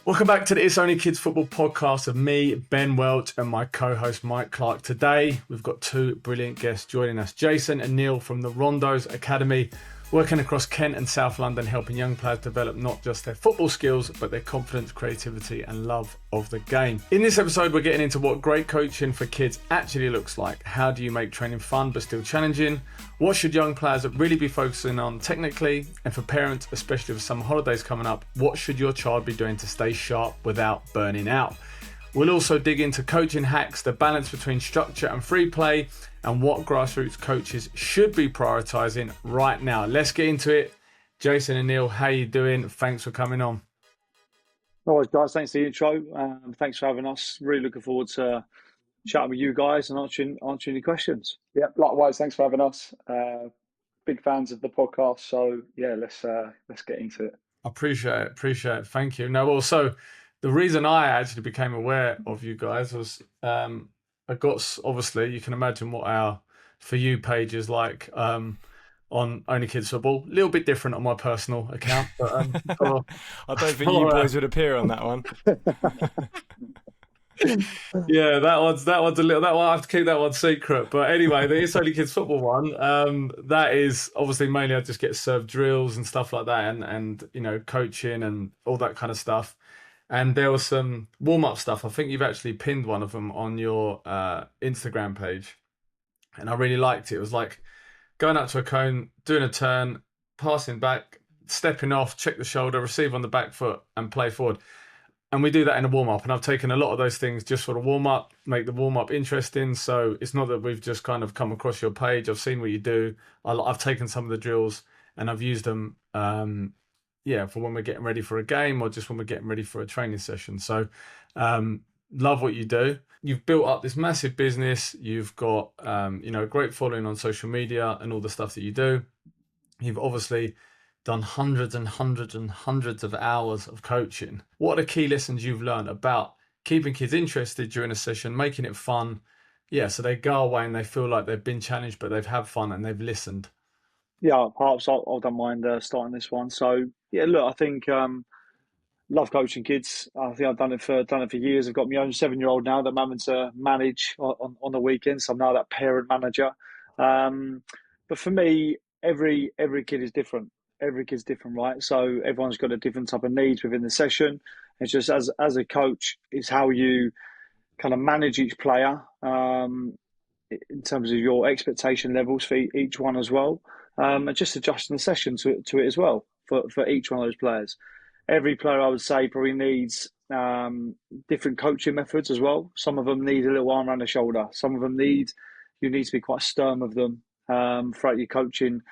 Welcome back to the It's Only Kids Football podcast of me, Ben Welch, and my co-host Mike Clark. Today, we've got two brilliant guests joining us. Jason and Neil from the Rondos Academy, working across Kent and South London, helping young players develop not just their football skills, but their confidence, creativity, and love of the game. In this episode, we're getting into what great coaching for kids actually looks like. How do you make training fun but still challenging? What should young players really be focusing on technically? And for parents, especially with summer holidays coming up, what should your child be doing to stay sharp without burning out? We'll also dig into coaching hacks, the balance between structure and free play, and what grassroots coaches should be prioritising right now. Let's get into it. Jason and Neil, how you doing? Thanks for coming on. Always, guys. Thanks for the intro. Thanks for having us. Really looking forward to chatting with you guys and answering your questions. Yeah, likewise. Thanks for having us. Big fans of the podcast. So yeah, let's get into it. Appreciate it. Thank you. No, also the reason I actually became aware of you guys was I got, obviously, you can imagine what our For You page is like on Only Kids Football. A little bit different on my personal account. But, I don't think you boys would appear on that one. Yeah, that one's a little. That one I have to keep that one secret. But anyway, the It's Only Kids Football one. That is obviously mainly I just get served drills and stuff like that, and you know, coaching and all that kind of stuff. And there was some warm-up stuff. I think you've actually pinned one of them on your Instagram page. And I really liked it. It was like going up to a cone, doing a turn, passing back, stepping off, check the shoulder, receive on the back foot, and play forward. And we do that in a warm-up. And I've taken a lot of those things just for the warm-up, make the warm-up interesting. So it's not that we've just kind of come across your page. I've seen what you do. I've taken some of the drills and I've used them for when we're getting ready for a game or just when we're getting ready for a training session. So love what you do. You've built up this massive business. You've got a great following on social media and all the stuff that you do. You've obviously done hundreds and hundreds and hundreds of hours of coaching. What are the key lessons you've learned about keeping kids interested during a session, making it fun? Yeah, so they go away and they feel like they've been challenged, but they've had fun and they've listened. Yeah, perhaps I don't mind starting this one. So yeah, look, I think love coaching kids. I think I've done it for years. I've got my own 7-year-old now that I'm having to manage on the weekends. So I'm now that parent manager. But for me, every kid is different. Every kid's different, right? So everyone's got a different type of needs within the session. It's just as a coach, it's how you kind of manage each player in terms of your expectation levels for each one as well. And just adjusting the session to it as well for each one of those players. Every player, I would say, probably needs different coaching methods as well. Some of them need a little arm around the shoulder. Some of them you need to be quite stern with them throughout your coaching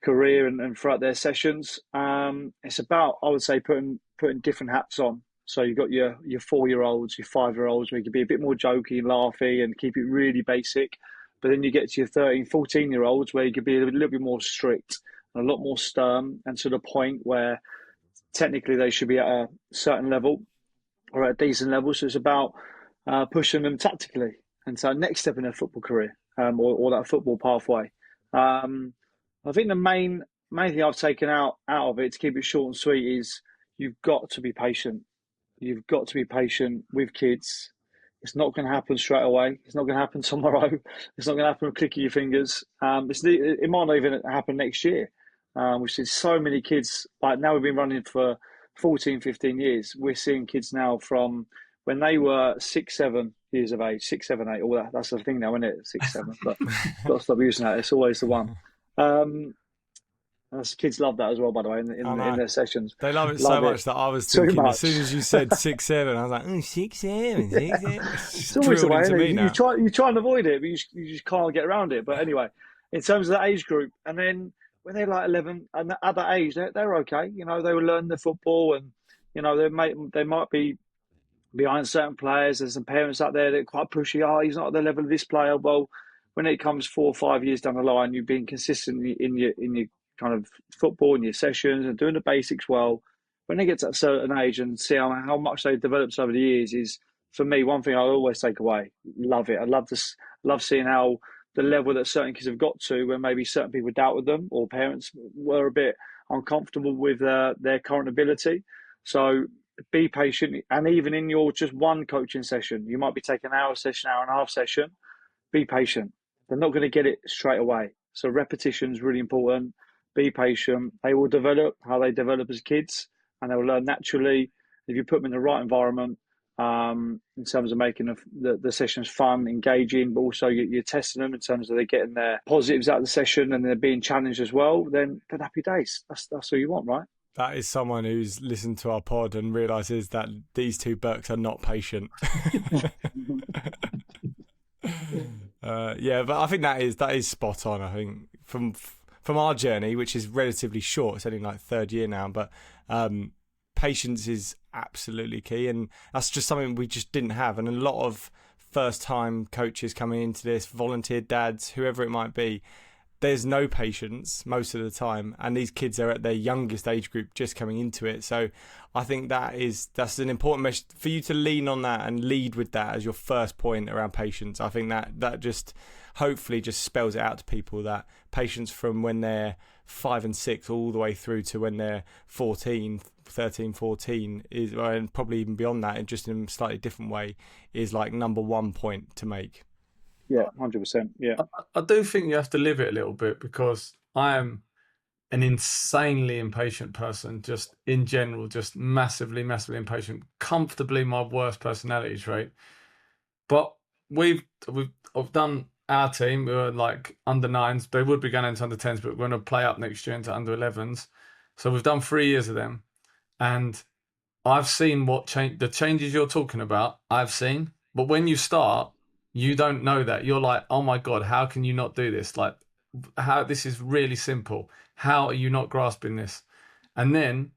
career and throughout their sessions. It's about, I would say, putting different hats on. So you've got your 4-year-olds, your 5-year-olds, where you can be a bit more jokey and laughy and keep it really basic. But then you get to your 13, 14-year-olds where you could be a little bit more strict and a lot more stern and to the point where technically they should be at a certain level or at a decent level. So it's about pushing them tactically. And so next step in their football career or that football pathway. I think the main thing I've taken out of it, to keep it short and sweet, is you've got to be patient. You've got to be patient with kids. It's not going to happen straight away. It's not going to happen tomorrow. It's not going to happen with a click of your fingers. It might not even happen next year. We've seen so many kids, like now we've been running for 14, 15 years. We're seeing kids now from when they were 6, 7 years of age, 6, 7, 8, all that. That's the thing now, isn't it? 6, 7, but got to stop using that. It's always the one. Kids love that as well, by the way, in their sessions. They love it so much that I was thinking, as soon as you said 6, 7, I was like, 6, 7, 6, 7. It's always the way, isn't it? You try and avoid it, but you just can't get around it. But anyway, in terms of the age group, and then when they're like 11, and at that age, they're okay. You know, they will learn the football, and you know they might be behind certain players. There's some parents out there that are quite pushy. Oh, he's not at the level of this player. Well, when it comes 4 or 5 years down the line, you've been consistent in your kind of football and your sessions and doing the basics well. When they get to a certain age and see how much they've developed over the years is, for me, one thing I always take away. Love it. I love seeing how the level that certain kids have got to when maybe certain people doubted them or parents were a bit uncomfortable with their current ability. So be patient. And even in your just one coaching session, you might be taking an hour session, hour and a half session. Be patient. They're not going to get it straight away. So repetition is really important. Be patient. They will develop how they develop as kids, and they will learn naturally. If you put them in the right environment, in terms of making the sessions fun, engaging, but also you're testing them in terms of they're getting their positives out of the session and they're being challenged as well, then happy days. That's all you want, right? That is someone who's listened to our pod and realises that these two Burks are not patient. Yeah, but I think that is spot on. I think from our journey, which is relatively short, it's only like third year now, but patience is absolutely key, and that's just something we just didn't have. And a lot of first-time coaches coming into this, volunteer dads, whoever it might be, there's no patience most of the time, and these kids are at their youngest age group just coming into it. So I think that's an important message for you to lean on that and lead with that as your first point around patience. I think that just hopefully just spells it out to people, that patience from when they're 5 and 6 all the way through to when they're 13, 14 is, and probably even beyond that, and just in a slightly different way, is like number one point to make. Yeah, 100%. Yeah, I do think you have to live it a little bit, because I am an insanely impatient person, just in general, just massively impatient, comfortably my worst personality trait. But we've done our team. We were like under 9s. They would be going into under 10s, but we're going to play up next year into under 11s. So we've done 3 years of them, and I've seen the changes you're talking about. I've seen, but when you start, you don't know that. You're like, oh my God, how can you not do this? Like, how, this is really simple. How are you not grasping this? And then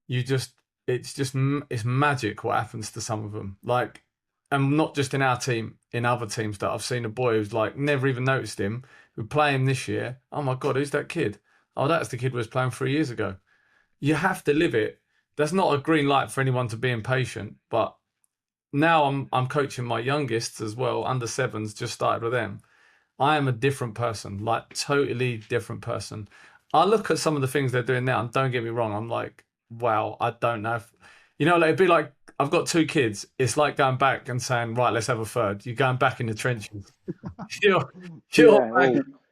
it's magic what happens to some of them. Like, and not just in our team, in other teams that I've seen a boy who's like never even noticed him. We play him this year. Oh my God, who's that kid? Oh, that's the kid who was playing 3 years ago. You have to live it. That's not a green light for anyone to be impatient, but now I'm coaching my youngest as well, under 7s, just started with them. I am a different person, like totally different person. I look at some of the things they're doing now, and don't get me wrong, I'm like, wow, I don't know. Like, it'd be like, I've got 2 kids. It's like going back and saying, right, let's have a third. You're going back in the trenches. It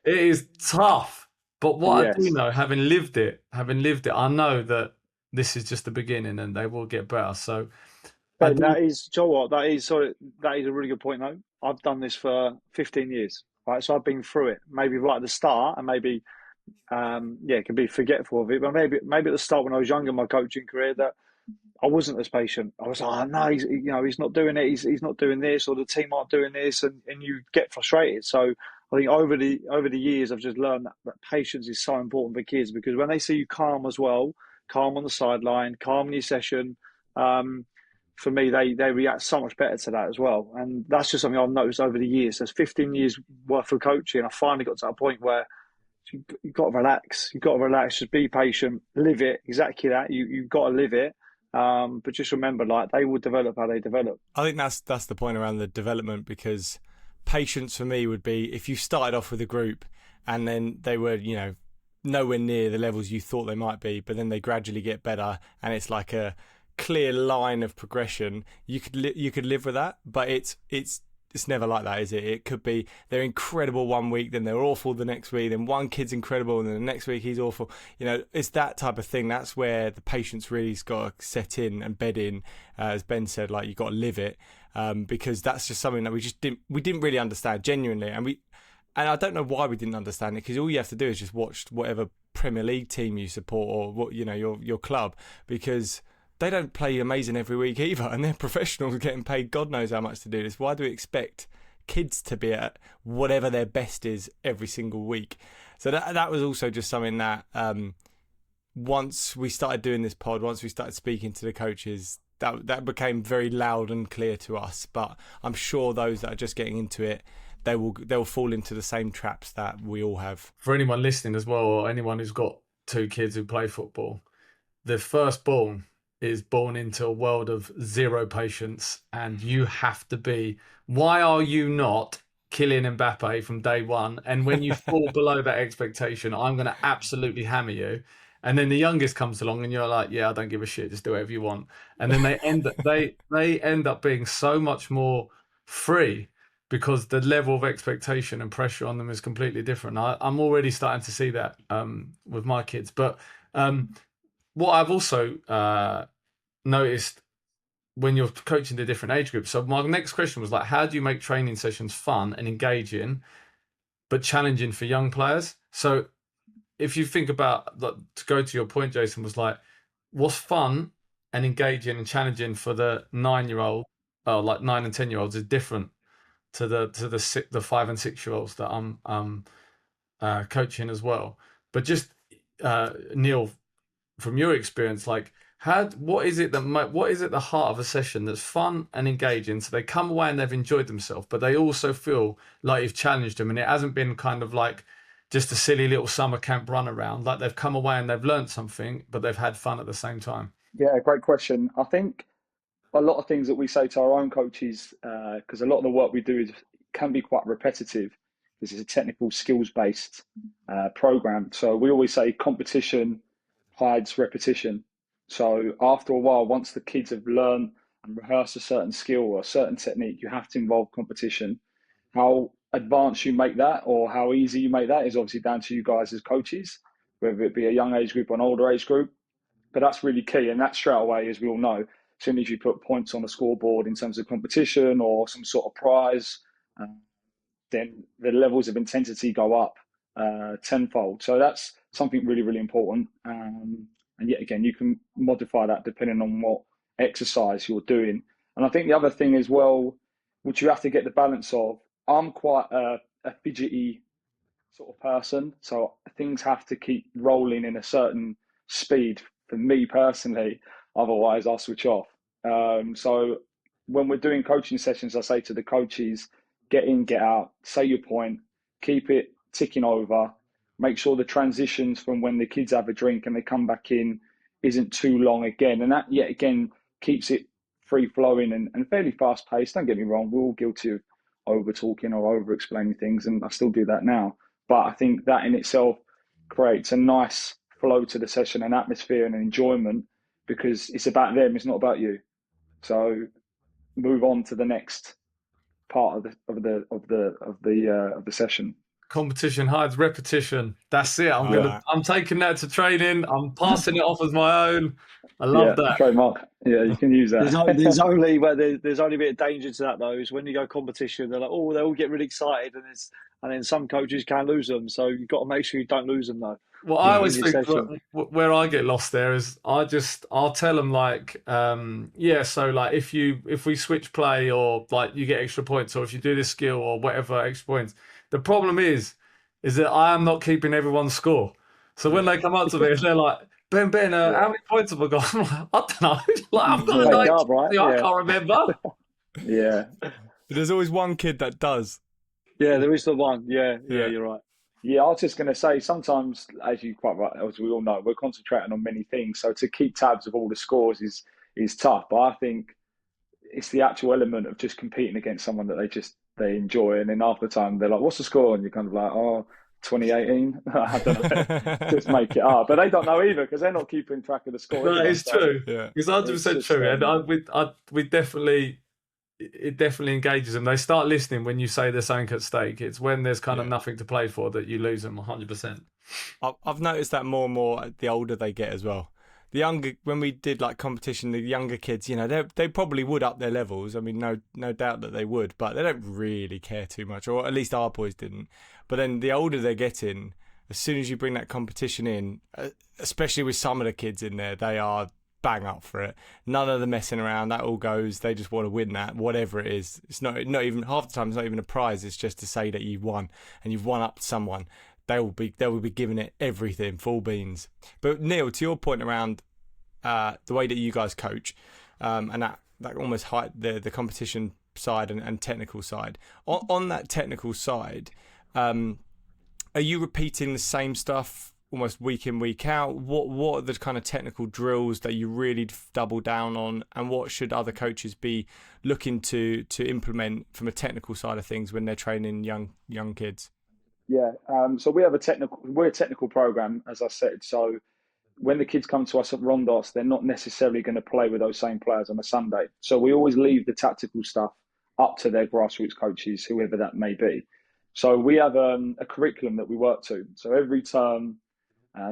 is tough. But what I do know, having lived it, I know that this is just the beginning and they will get better. So that is, Joe, what that is a really good point though. I've done this for 15 years, right? So I've been through it. Maybe right at the start, and maybe it can be forgetful of it. But maybe at the start when I was younger in my coaching career, that I wasn't as patient. I was like, oh, no, he's not doing it. He's not doing this, or the team aren't doing this, and you get frustrated. So I think over the years, I've just learned that patience is so important for kids, because when they see you calm as well, calm on the sideline, calm in your session, for me, they react so much better to that as well. And that's just something I've noticed over the years. There's 15 years worth of coaching. I finally got to that point where you've got to relax. You've got to relax. Just be patient. Live it. Exactly that. You've got to live it. But just remember, like, they will develop how they develop. I think that's the point around the development, because patience for me would be if you started off with a group and then they were, nowhere near the levels you thought they might be, but then they gradually get better and it's like a clear line of progression. You could live with that, but it's never like that, is it? It could be they're incredible one week, then they're awful the next week, then one kid's incredible and then the next week he's awful. It's that type of thing. That's where the patience really's got to set in and bed in. As Ben said, like, you got to live it, because that's just something that we didn't really understand genuinely, and I don't know why we didn't understand it, because all you have to do is just watch whatever Premier League team you support, or what your club, because they don't play amazing every week either, and they're professionals getting paid God knows how much to do this. Why do we expect kids to be at whatever their best is every single week? So that was also just something that once we started doing this pod, once we started speaking to the coaches, that became very loud and clear to us. But I'm sure those that are just getting into it, they'll fall into the same traps that we all have. For anyone listening as well, or anyone who's got 2 kids who play football, the firstborn is born into a world of zero patience, and you have to be. Why are you not Kylian Mbappe from day one? And when you fall below that expectation, I'm going to absolutely hammer you. And then the youngest comes along and you're like, yeah, I don't give a shit, just do whatever you want. And then they end up being so much more free because the level of expectation and pressure on them is completely different. I'm already starting to see that with my kids. But what I've also noticed when you're coaching the different age groups. So my next question was like, how do you make training sessions fun and engaging, but challenging for young players? So if you think about, like, to go to your point, Jason, was like, what's fun and engaging and challenging for the 9-year-old, like 9 and 10-year-olds, is different to the 5 and 6-year-olds that I'm coaching as well. But just Neil, from your experience, like, what is it the heart of a session that's fun and engaging, so they come away and they've enjoyed themselves, but they also feel like you've challenged them and it hasn't been kind of like just a silly little summer camp run around, like they've come away and they've learned something, but they've had fun at the same time? Yeah, great question. I think a lot of things that we say to our own coaches, because a lot of the work we do can be quite repetitive, because it's a technical skills-based program. So we always say competition hides repetition. So after a while, once the kids have learned and rehearsed a certain skill or a certain technique, you have to involve competition. How advanced you make that or how easy you make that is obviously down to you guys as coaches, whether it be a young age group or an older age group. But that's really key. And that straight away, as we all know, as soon as you put points on the scoreboard in terms of competition or some sort of prize, then the levels of intensity go up tenfold. So that's something really, really important. And yet again, you can modify that depending on what exercise you're doing. And I think the other thing as well, which you have to get the balance of, I'm quite a fidgety sort of person. So things have to keep rolling in a certain speed for me personally. Otherwise, I'll switch off. So when we're doing coaching sessions, I say to the coaches, get in, get out, say your point, keep it ticking over, make sure the transitions from when the kids have a drink and they come back in isn't too long again. And that, yet again, keeps it free flowing and fairly fast paced. Don't get me wrong, we're all guilty of over talking or over explaining things, and I still do that now. But I think that in itself creates a nice flow to the session, an atmosphere and an enjoyment, because it's about them, it's not about you. So move on to the next part of the session. Competition hides repetition. That's it. I'm taking that to training. I'm passing it off as my own. I love that. Trademark. Yeah, you can use that. There's only a bit of danger to that, though, is when you go competition, they're like, oh, they all get really excited, and then some coaches can lose them. So you've got to make sure you don't lose them, though. Well, I always think where I get lost there is I'll tell them like, so like if we switch play or like you get extra points, or if you do this skill or whatever extra points. The problem is that I am not keeping everyone's score. So when they come up to me and they're like, Ben, how many points have I got? I'm like, I don't know. Like, I've got I can't remember. Yeah. But there's always one kid that does. Yeah, there is the one. Yeah, you're right. Yeah, I was just going to say, sometimes, as you quite right, as we all know, we're concentrating on many things. So to keep tabs of all the scores is tough. But I think it's the actual element of just competing against someone that they enjoy. And then after the time, they're like, what's the score? And you're kind of like, 2018? I don't know. Just make it up. But they don't know either, because they're not keeping track of the score. No, it's true. Yeah. It's 100% true. And it definitely engages them. They start listening when you say there's something at stake. It's when there's kind of nothing to play for that you lose them 100%. I've noticed that more and more the older they get as well. The younger, when we did like competition, the younger kids, they probably would up their levels. I mean, no doubt that they would, but they don't really care too much, or at least our boys didn't. But then the older they're getting, as soon as you bring that competition in, especially with some of the kids in there, they are bang up for it. None of the messing around. That all goes. They just want to win that, whatever it is. It's not even half the time. It's not even a prize. It's just to say that you've won and you've won up someone. They will be giving it everything, full beans. But Neil, to your point around the way that you guys coach, and that almost hide the competition side and technical side. On that technical side, are you repeating the same stuff almost week in, week out? What are the kind of technical drills that you really double down on, and what should other coaches be looking to implement from a technical side of things when they're training young kids? Yeah, so we're a technical program, as I said. So when the kids come to us at Rondos, they're not necessarily going to play with those same players on a Sunday. So we always leave the tactical stuff up to their grassroots coaches, whoever that may be. So we have a curriculum that we work to. So every term,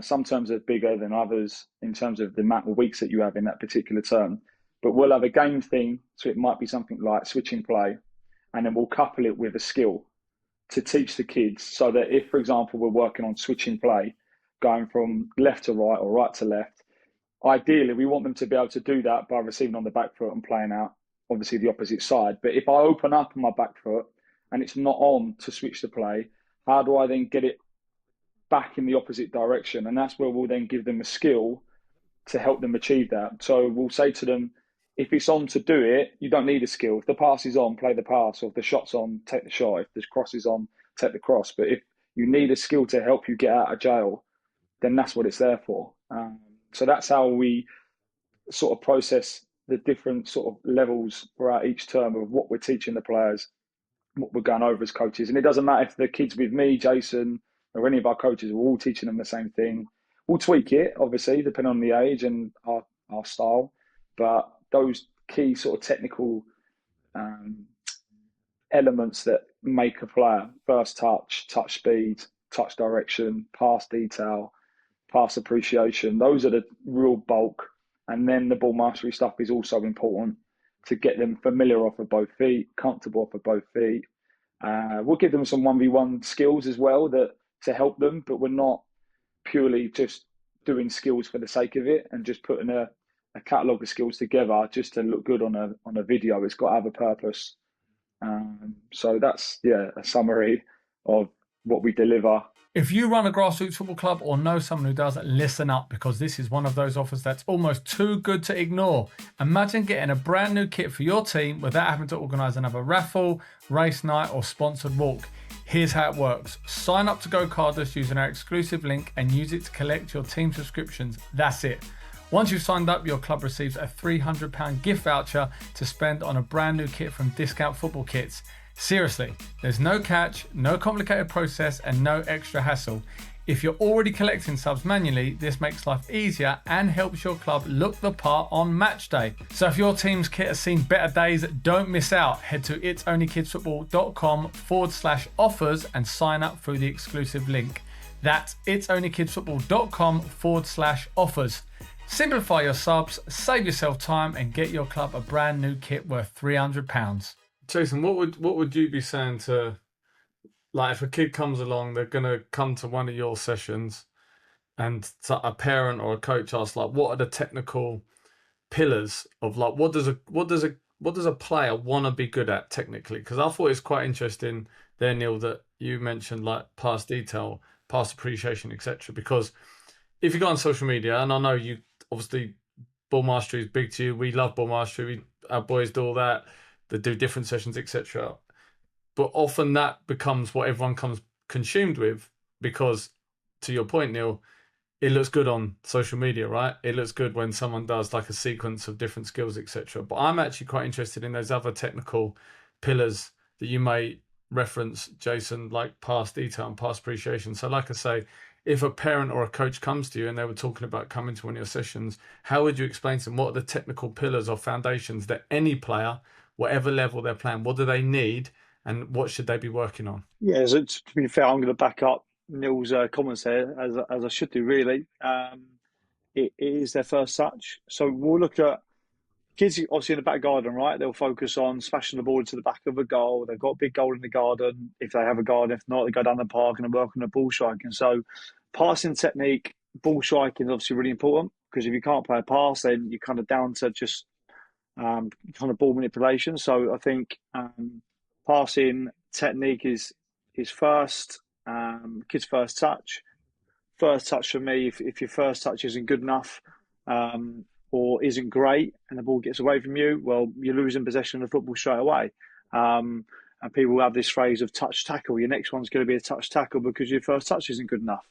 some terms are bigger than others in terms of the amount of weeks that you have in that particular term. But we'll have a game thing, so it might be something like switching play, and then we'll couple it with a skill to teach the kids, so that if, for example, we're working on switching play, going from left to right or right to left, ideally we want them to be able to do that by receiving on the back foot and playing out, obviously, the opposite side. But if I open up on my back foot and it's not on to switch the play, how do I then get it back in the opposite direction? And that's where we'll then give them a skill to help them achieve that. So we'll say to them, if it's on to do it, you don't need a skill. If the pass is on, play the pass. Or if the shot's on, take the shot. If the cross is on, take the cross. But if you need a skill to help you get out of jail, then that's what it's there for. So that's how we sort of process the different sort of levels throughout each term of what we're teaching the players, what we're going over as coaches. And it doesn't matter if the kids with me, Jason, or any of our coaches, we're all teaching them the same thing. We'll tweak it, obviously, depending on the age and our style. But those key sort of technical elements that make a player, first touch, touch speed, touch direction, pass detail, pass appreciation, those are the real bulk. And then the ball mastery stuff is also important to get them familiar off of both feet, comfortable off of both feet. We'll give them some 1v1 skills as well that to help them, but we're not purely just doing skills for the sake of it and just putting a catalogue of skills together just to look good on a video. It's got to have a purpose. So that's, a summary of what we deliver. If you run a grassroots football club or know someone who does, listen up, because this is one of those offers that's almost too good to ignore. Imagine getting a brand new kit for your team without having to organise another raffle, race night or sponsored walk. Here's how it works. Sign up to Go Cardless using our exclusive link and use it to collect your team subscriptions. That's it. Once you've signed up, your club receives a £300 gift voucher to spend on a brand new kit from Discount Football Kits. Seriously, there's no catch, no complicated process and no extra hassle. If you're already collecting subs manually, this makes life easier and helps your club look the part on match day. So if your team's kit has seen better days, don't miss out. Head to itsonlykidsfootball.com/offers and sign up through the exclusive link. That's itsonlykidsfootball.com/offers. Simplify your subs, save yourself time and get your club a brand new kit worth £300. Jason, what would you be saying to, like, if a kid comes along, they're gonna come to one of your sessions, and a parent or a coach asks, like, what are the technical pillars of, like, what does a player want to be good at technically? Because I thought it's quite interesting there, Neil, that you mentioned like pass detail, pass appreciation, etc. Because if you go on social media, and I know you obviously ball mastery is big to you, we love ball mastery, our boys do all that. They do different sessions, etc. But often that becomes what everyone comes consumed with because, to your point, Neil, it looks good on social media, right? It looks good when someone does like a sequence of different skills, etc. But I'm actually quite interested in those other technical pillars that you may reference, Jason, like pass detail and pass appreciation. So like I say, if a parent or a coach comes to you and they were talking about coming to one of your sessions, how would you explain to them what are the technical pillars or foundations that any player, whatever level they're playing, what do they need and what should they be working on? Yeah, so to be fair, I'm going to back up Neil's comments there, as I should do, really. It is their first touch. So we'll look at kids, obviously, in the back garden, right? They'll focus on smashing the ball into the back of a goal. They've got a big goal in the garden, if they have a garden. If not, they go down the park and work on the ball striking. So passing technique, ball striking is obviously really important, because if you can't play a pass, then you're kind of down to just kind of ball manipulation. So I think passing technique is first, kids' first touch. First touch for me, if your first touch isn't good enough or isn't great and the ball gets away from you, well, you're losing possession of the football straight away. And people have this phrase of touch tackle. Your next one's going to be a touch tackle because your first touch isn't good enough.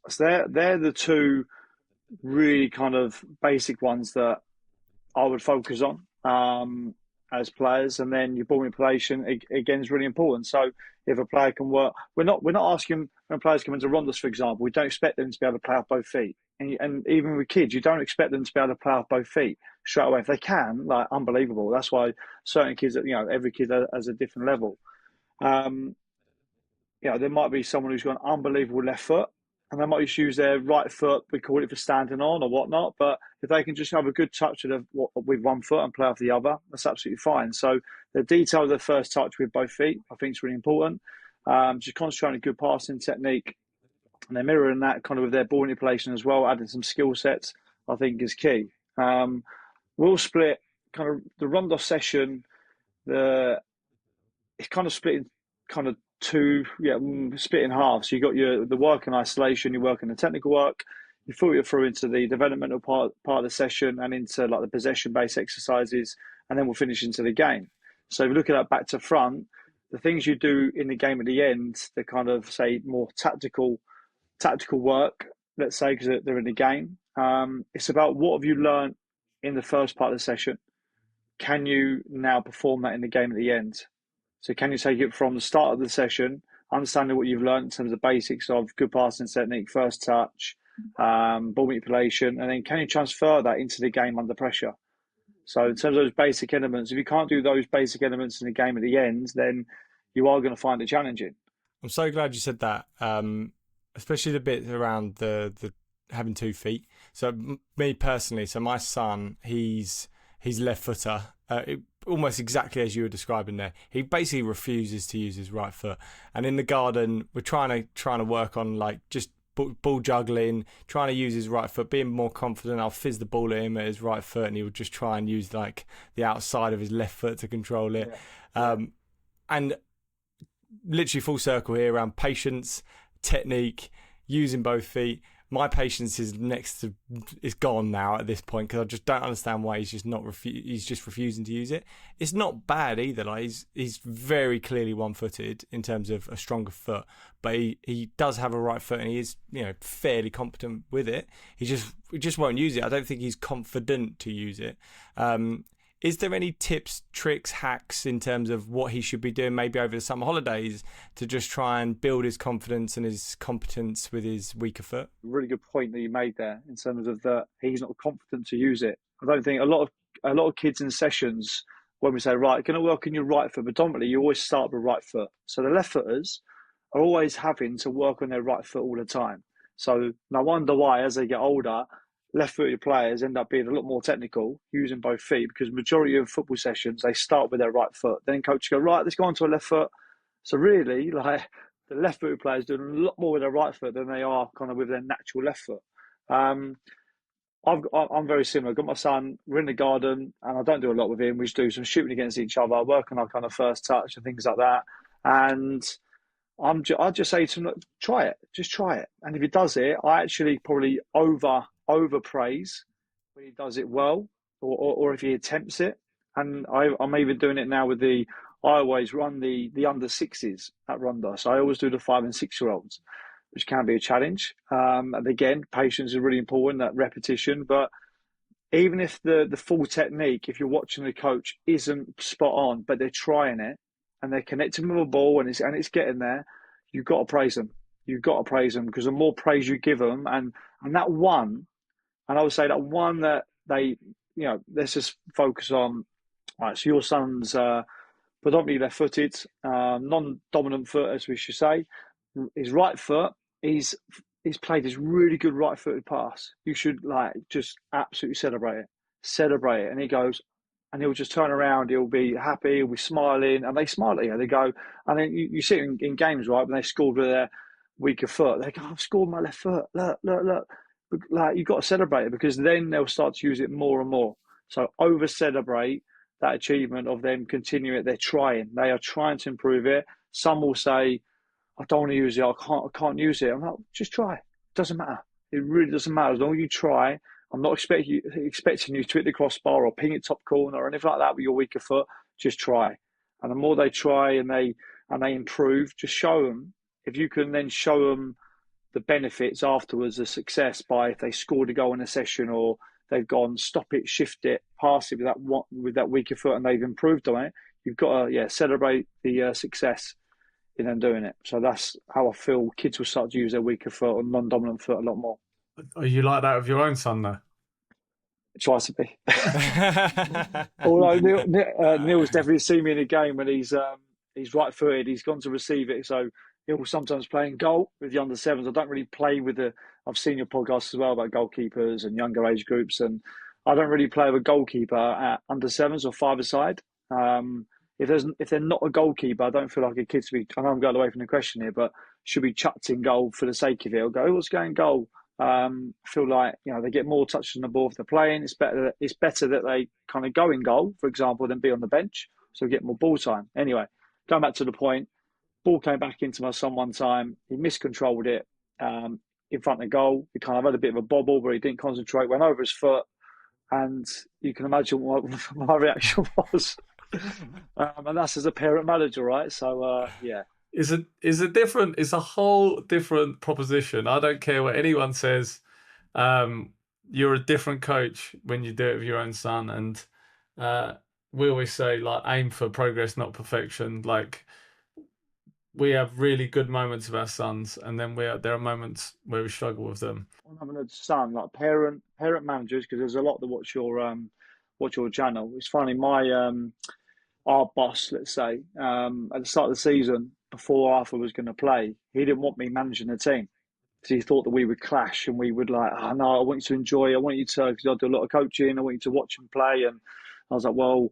So they're the two really kind of basic ones that I would focus on. as players, and then your ball manipulation again is really important. So if a player can work, we're not asking when players come into Rondos, for example, we don't expect them to be able to play off both feet. And even with kids, you don't expect them to be able to play off both feet straight away. If they can, like, unbelievable. That's why certain kids, every kid has a different level. There might be someone who's got an unbelievable left foot, and they might just use their right foot. We call it for standing on or whatnot. But if they can just have a good touch with one foot and play off the other, that's absolutely fine. So the detail of the first touch with both feet, I think, is really important. Just concentrating on good passing technique, and then mirroring that kind of with their ball manipulation as well, adding some skill sets, I think is key. We'll split kind of the Rondos session. It's kind of split in kind of split in half. So you got the work in isolation, you work in the technical work, you filter it through into the developmental part of the session and into like the possession-based exercises, and then we'll finish into the game. So if you look at that back to front, the things you do in the game at the end, they're kind of, say, more tactical work, let's say, because they're in the game. It's about what have you learned in the first part of the session? Can you now perform that in the game at the end? So can you take it from the start of the session, understanding what you've learned in terms of basics of good passing technique, first touch, ball manipulation, and then can you transfer that into the game under pressure? So in terms of those basic elements, if you can't do those basic elements in the game at the end, then you are going to find it challenging. I'm so glad you said that, especially the bit around the having 2 feet. So me personally, so my son, he's left footer, almost exactly as you were describing there. He basically refuses to use his right foot, and in the garden we're trying to work on like just ball juggling, trying to use his right foot, being more confident. I'll fizz the ball at him at his right foot, and he would just try and use like the outside of his left foot to control it. And literally full circle here around patience, technique, using both feet. My patience is gone now at this point, because I just don't understand why he's just refusing to use it. It's not bad either. Like he's very clearly one-footed in terms of a stronger foot, but he does have a right foot, and he is fairly competent with it. He just won't use it. I don't think he's confident to use it. Is there any tips, tricks, hacks in terms of what he should be doing maybe over the summer holidays to just try and build his confidence and his competence with his weaker foot? Really good point that you made there in terms of that he's not confident to use it. I don't think a lot of kids in sessions, when we say, right, going to work on your right foot, predominantly you always start with right foot. So the left footers are always having to work on their right foot all the time. So no wonder why, as they get older, left-footed players end up being a lot more technical using both feet, because majority of football sessions, they start with their right foot. Then coach go, right, let's go on to a left foot. So really, like, the left-footed players doing a lot more with their right foot than they are kind of with their natural left foot. I'm very similar. I've got my son, we're in the garden, and I don't do a lot with him. We just do some shooting against each other, work on our kind of first touch and things like that. And I just say to him, look, try it. Just try it. And if he does it, I actually probably overpraise when he does it well, or if he attempts it. And I'm even doing it now with I always run the under 6s at Rondos. So I always do the 5 and 6 year olds, which can be a challenge. And again, patience is really important, that repetition. But even if the full technique, if you're watching the coach, isn't spot on, but they're trying it and they're connecting with a ball and it's getting there, you've got to praise them. You've got to praise them, because the more praise you give them, and that one, and I would say that one that they, let's just focus on. All right, so your son's predominantly left-footed, non-dominant foot, as we should say. His right foot, he's played this really good right-footed pass. You should just absolutely celebrate it. And he goes, and he'll just turn around. He'll be happy. He'll be smiling, and they smile at you. They go, and then you see it in games, right? When they scored with their weaker foot, they go, I've scored my left foot. Look. Like, you've got to celebrate it, because then they'll start to use it more and more. So over-celebrate that achievement of them continuing it. They're trying. They are trying to improve it. Some will say, I don't want to use it. I can't use it. I'm like, just try. It doesn't matter. It really doesn't matter. As long as you try. I'm not expecting you to hit the crossbar or ping it top corner or anything like that with your weaker foot. Just try. And the more they try and they improve, just show them. If you can then show them the benefits afterwards, the success, by if they scored a goal in a session or they've gone stop it, shift it, pass it with that weaker foot, and they've improved on it. You've got to celebrate the success in them doing it. So that's how I feel kids will start to use their weaker foot or non-dominant foot a lot more. Are you like that with your own son, though? Try to be. Although Neil's definitely seen me in a game when he's right-footed, he's gone to receive it. So he'll sometimes play in goal with the under-7s. I don't really play with I've seen your podcast as well about goalkeepers and younger age groups, and I don't really play with a goalkeeper at under-7s or five-a-side. If they're not a goalkeeper, I don't feel like a kid should be. I know I'm going away from the question here, but should be chucked in goal for the sake of it. Or go, what's going goal? I feel like they get more touches on the ball if they're playing. It's better that they kind of go in goal, for example, than be on the bench, so get more ball time. Anyway, going back to the point, ball came back into my son one time. He miscontrolled it in front of goal. He kind of had a bit of a bobble where he didn't concentrate, went over his foot, and you can imagine what my reaction was. And that's as a parent manager, right? So yeah. It's a whole different proposition. I don't care what anyone says. You're a different coach when you do it with your own son, and we always say, like, aim for progress, not perfection. Like, we have really good moments with our sons, and then there are moments where we struggle with them. I'm having a son, like parent managers, because there's a lot that watch your channel. It's funny, our boss, let's say, at the start of the season, before Arthur was going to play, he didn't want me managing the team because he thought that we would clash and we would no, I want you to enjoy. I want you to, because I do a lot of coaching. I want you to watch and play. And I was like, well,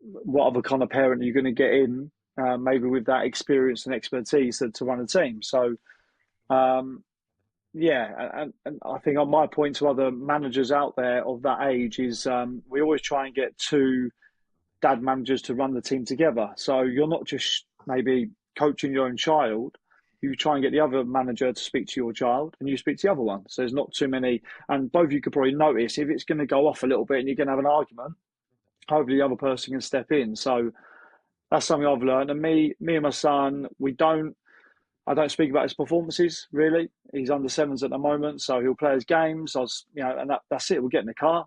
what other kind of parent are you going to get in, maybe with that experience and expertise to run a team? So, yeah, and I think on my point to other managers out there of that age is we always try and get two dad managers to run the team together. So you're not just maybe coaching your own child, you try and get the other manager to speak to your child and you speak to the other one. So there's not too many, and both of you could probably notice if it's going to go off a little bit and you're going to have an argument, hopefully the other person can step in. So that's something I've learned. And me and my son, I don't speak about his performances really. He's under-7s at the moment, so he'll play his games. And that's it. We'll get in the car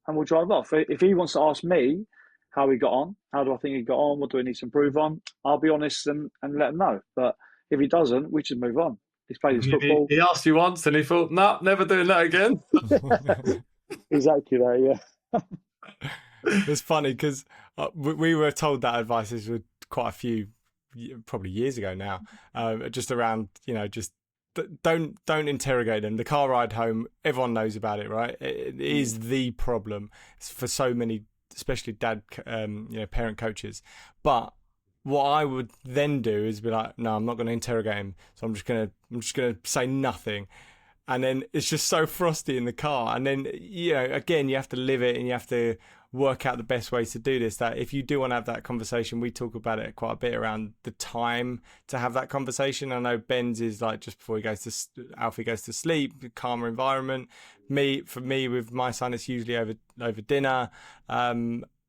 and we'll drive off. If he wants to ask me how he got on, how do I think he got on, what do we need to improve on, I'll be honest and let him know. But if he doesn't, we just move on. He's played his football. He asked you once and he thought, no, never doing that again. Exactly that, yeah. It's funny because we were told that advice is quite a few, probably years ago now, just around, just don't interrogate them. The car ride home, everyone knows about it, right? It is the problem for so many, especially parent coaches. But what I would then do is be like, no, I'm not going to interrogate him. So I'm just going to say nothing. And then it's just so frosty in the car. And then, again, you have to live it and you have to work out the best ways to do this. That if you do want to have that conversation, we talk about it quite a bit around the time to have that conversation. I know Ben's is like just before Alfie goes to sleep, calmer environment. For me, with my son, it's usually over dinner.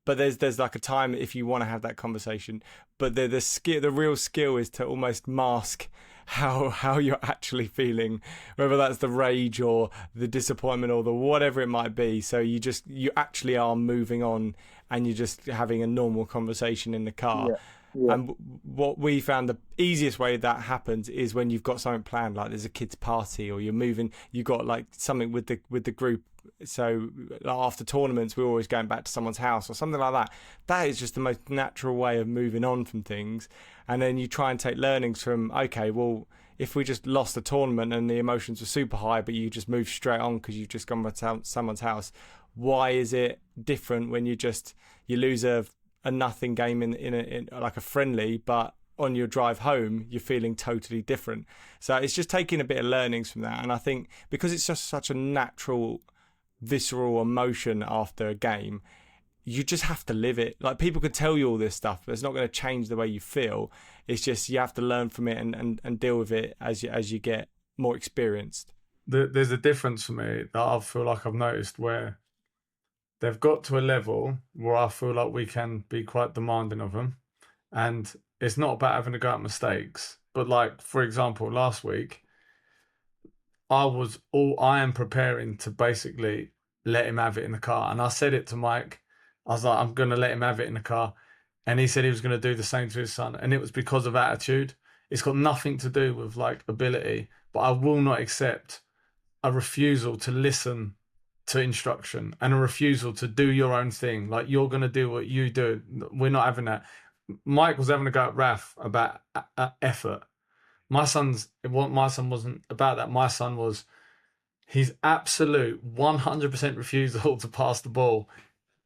But there's like a time if you want to have that conversation. But the real skill is to almost mask how you're actually feeling, whether that's the rage or the disappointment or the whatever it might be. So you actually are moving on and you're just having a normal conversation in the car. Yeah. Yeah. And what we found the easiest way that happens is when you've got something planned, like there's a kids' party or you've got like something with the group. So after tournaments, we're always going back to someone's house or something like that. That is just the most natural way of moving on from things. And then you try and take learnings from, okay, well, if we just lost a tournament and the emotions were super high, but you just moved straight on because you've just gone to someone's house, why is it different when you lose a nothing game in like a friendly, but on your drive home, you're feeling totally different. So it's just taking a bit of learnings from that. And I think because it's just such a natural, visceral emotion after a game, you just have to live it. Like, people could tell you all this stuff, but it's not going to change the way you feel. It's just you have to learn from it and deal with it as you get more experienced. There's a difference for me that I feel like I've noticed where they've got to a level where I feel like we can be quite demanding of them. And it's not about having to go at mistakes. But like, for example, last week, I am preparing to basically let him have it in the car. And I said it to Mike. I was like, I'm going to let him have it in the car. And he said he was going to do the same to his son. And it was because of attitude. It's got nothing to do with like ability, but I will not accept a refusal to listen to instruction and a refusal to do your own thing. Like, you're going to do what you do. We're not having that. Mike was having a go at Raf about effort. My son wasn't about that. My son was his absolute 100% refusal to pass the ball.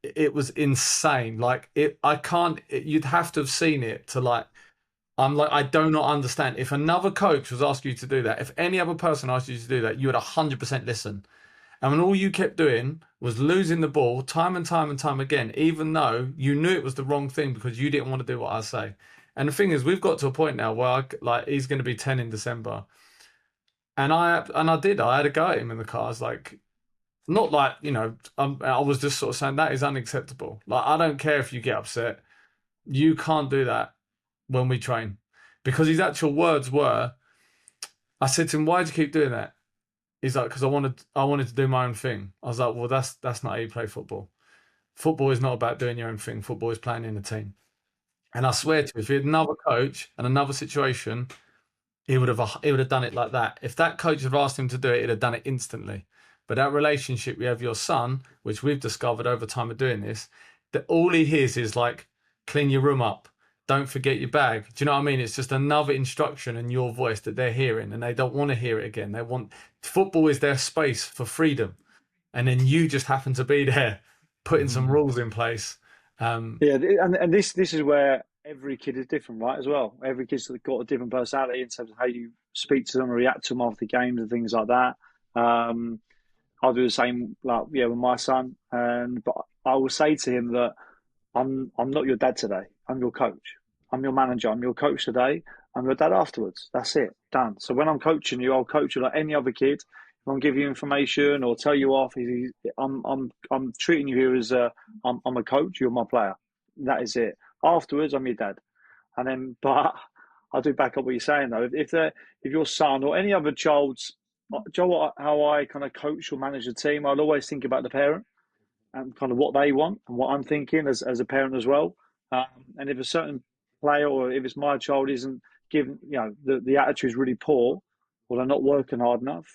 It was insane. Like, you'd have to have seen it to like, I'm like, I do not understand. If another coach was asking you to do that, if any other person asked you to do that, you would 100% listen. And when all you kept doing was losing the ball time and time and time again, even though you knew it was the wrong thing because you didn't want to do what I say. And the thing is, we've got to a point now where he's going to be 10 in December. And I had a go at him in the car. I was like, not like, I was just sort of saying that is unacceptable. Like, I don't care if you get upset. You can't do that when we train. Because his actual words were, I said to him, why do you keep doing that? He's like, because I wanted to do my own thing. I was like, well, that's not how you play football. Football is not about doing your own thing. Football is playing in a team. And I swear to you, if he had another coach and another situation, he would have done it like that. If that coach had asked him to do it, he'd have done it instantly. But that relationship we have with your son, which we've discovered over time of doing this, that all he hears is like, clean your room up. Don't forget your bag. Do you know what I mean? It's just another instruction in your voice that they're hearing, and they don't want to hear it again. Football is their space for freedom. And then you just happen to be there putting some rules in place. And this is where every kid is different, right? As well, every kid's got a different personality in terms of how you speak to them, react to them after games, and things like that. I'll do the same, with my son, but I will say to him that I'm not your dad today. I'm your coach. I'm your manager. I'm your coach today. I'm your dad afterwards. That's it. Done. So when I'm coaching you, I'll coach you like any other kid. If I'm giving you information or tell you off, I'm treating you here as I'm a coach. You're my player. That is it. Afterwards, I'm your dad. And then, but I do back up what you're saying though. If your son or any other child's, do you know how I kind of coach or manage the team? I'll always think about the parent and kind of what they want and what I'm thinking as a parent as well. And if a certain player or if it's my child isn't given, the attitude is really poor or they're not working hard enough,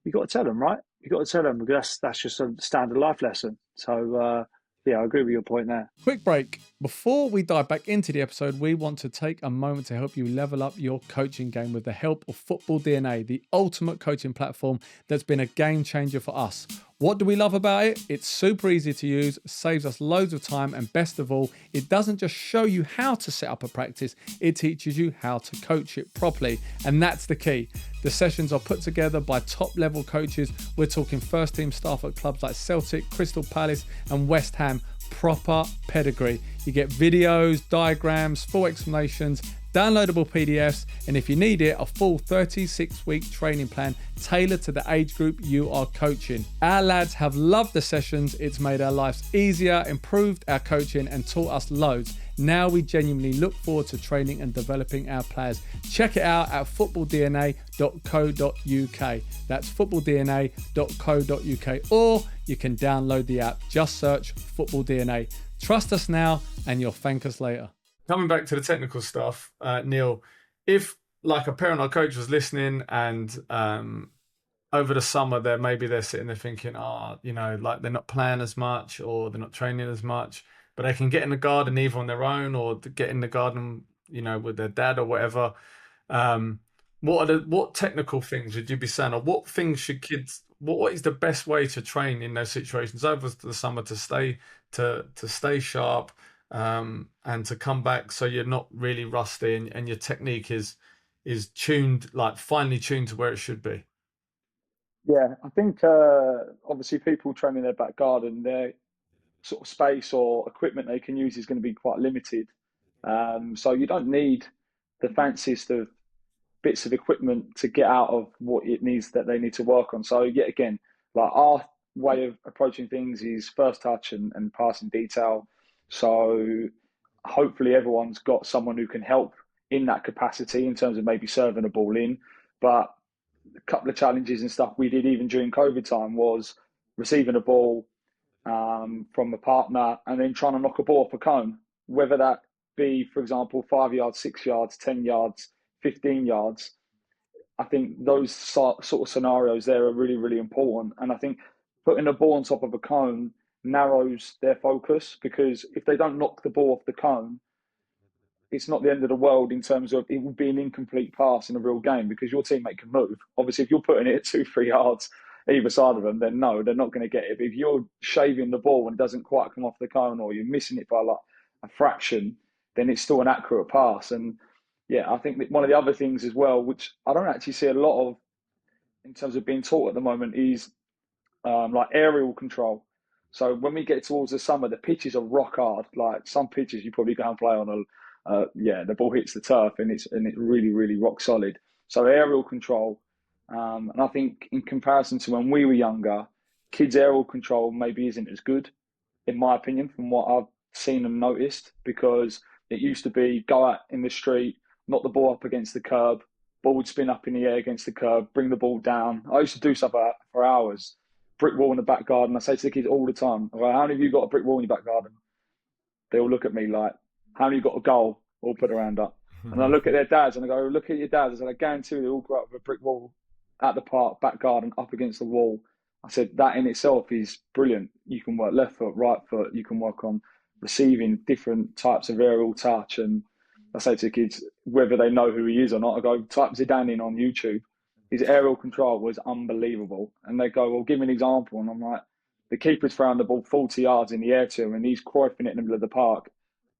you've got to tell them, right? You've got to tell them because that's just a standard life lesson. So, I agree with your point there. Quick break. Before we dive back into the episode, we want to take a moment to help you level up your coaching game with the help of Football DNA, the ultimate coaching platform that's been a game changer for us. What do we love about it? It's super easy to use, saves us loads of time, and best of all, it doesn't just show you how to set up a practice, it teaches you how to coach it properly. And that's the key. The sessions are put together by top level coaches. We're talking first team staff at clubs like Celtic, Crystal Palace and West Ham. Proper pedigree. You get videos, diagrams, full explanations, downloadable PDFs, and if you need it, a full 36-week training plan tailored to the age group you are coaching. Our lads have loved the sessions. It's made our lives easier, improved our coaching, and taught us loads. Now we genuinely look forward to training and developing our players. Check it out at footballdna.co.uk. That's footballdna.co.uk, or you can download the app. Just search Football DNA. Trust us now and you'll thank us later. Coming back to the technical stuff, Neil, if like a parent or coach was listening and over the summer they're sitting there thinking, like they're not playing as much or they're not training as much, but they can get in the garden either on their own or get in the garden, with their dad or whatever. What technical things would you be saying, or what things should kids? What is the best way to train in those situations over the summer to stay sharp? And to come back so you're not really rusty and your technique is tuned, like finely tuned to where it should be. Yeah, I think obviously people training their back garden, their sort of space or equipment they can use is going to be quite limited. So you don't need the fanciest of bits of equipment to get out of what it needs that they need to work on. So yet again, like our way of approaching things is first touch and passing detail. So hopefully everyone's got someone who can help in that capacity in terms of maybe serving a ball in. But a couple of challenges and stuff we did even during COVID time was receiving a ball, from a partner, and then trying to knock a ball off a cone, whether that be, for example, 5 yards, 6 yards, 10 yards, 15 yards. I think those sort of scenarios there are really, really important. And I think putting a ball on top of a cone narrows their focus, because if they don't knock the ball off the cone, it's not the end of the world in terms of it will be an incomplete pass in a real game, because your teammate can move. Obviously, if you're putting it at 2-3 yards either side of them, then no, they're not going to get it. But if you're shaving the ball and it doesn't quite come off the cone, or you're missing it by like a fraction, then it's still an accurate pass. And yeah, I think that one of the other things as well, which I don't actually see a lot of in terms of being taught at the moment, is like aerial control. So when we get towards the summer, the pitches are rock hard. Like some pitches you probably go and play on the ball hits the turf and it's really, really rock solid. So aerial control, and I think in comparison to when we were younger, kids' aerial control maybe isn't as good, in my opinion, from what I've seen and noticed, because it used to be go out in the street, knock the ball up against the curb, ball would spin up in the air against the curb, bring the ball down. I used to do stuff for hours. Brick wall in the back garden. I say to the kids all the time, I'm like, how many of you got a brick wall in your back garden? They all look at me like, how many of you got a goal? All put their hand up. And I look at their dads and I go, look at your dads. I said, I guarantee they all grew up with a brick wall at the park, back garden, up against the wall. I said, that in itself is brilliant. You can work left foot, right foot. You can work on receiving different types of aerial touch. And I say to the kids, whether they know who he is or not, I go, type Zidane in on YouTube. His aerial control was unbelievable. And they go, well, give me an example. And I'm like, the keeper's throwing the ball 40 yards in the air to him and he's cruyffing it in the middle of the park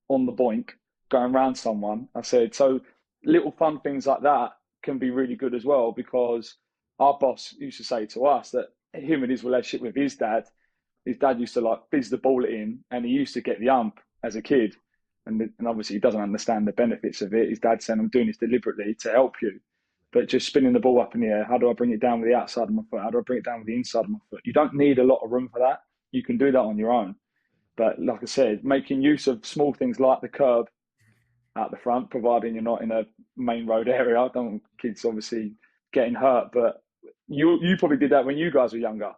on the boink, going around someone. I said, so little fun things like that can be really good as well, because our boss used to say to us that him and his relationship with his dad used to like fizz the ball in and he used to get the ump as a kid. And obviously he doesn't understand the benefits of it. His dad saying, I'm doing this deliberately to help you. But just spinning the ball up in the air, how do I bring it down with the outside of my foot? How do I bring it down with the inside of my foot? You don't need a lot of room for that. You can do that on your own. But like I said, making use of small things like the curb out the front, providing you're not in a main road area. I don't want kids obviously getting hurt, but you probably did that when you guys were younger.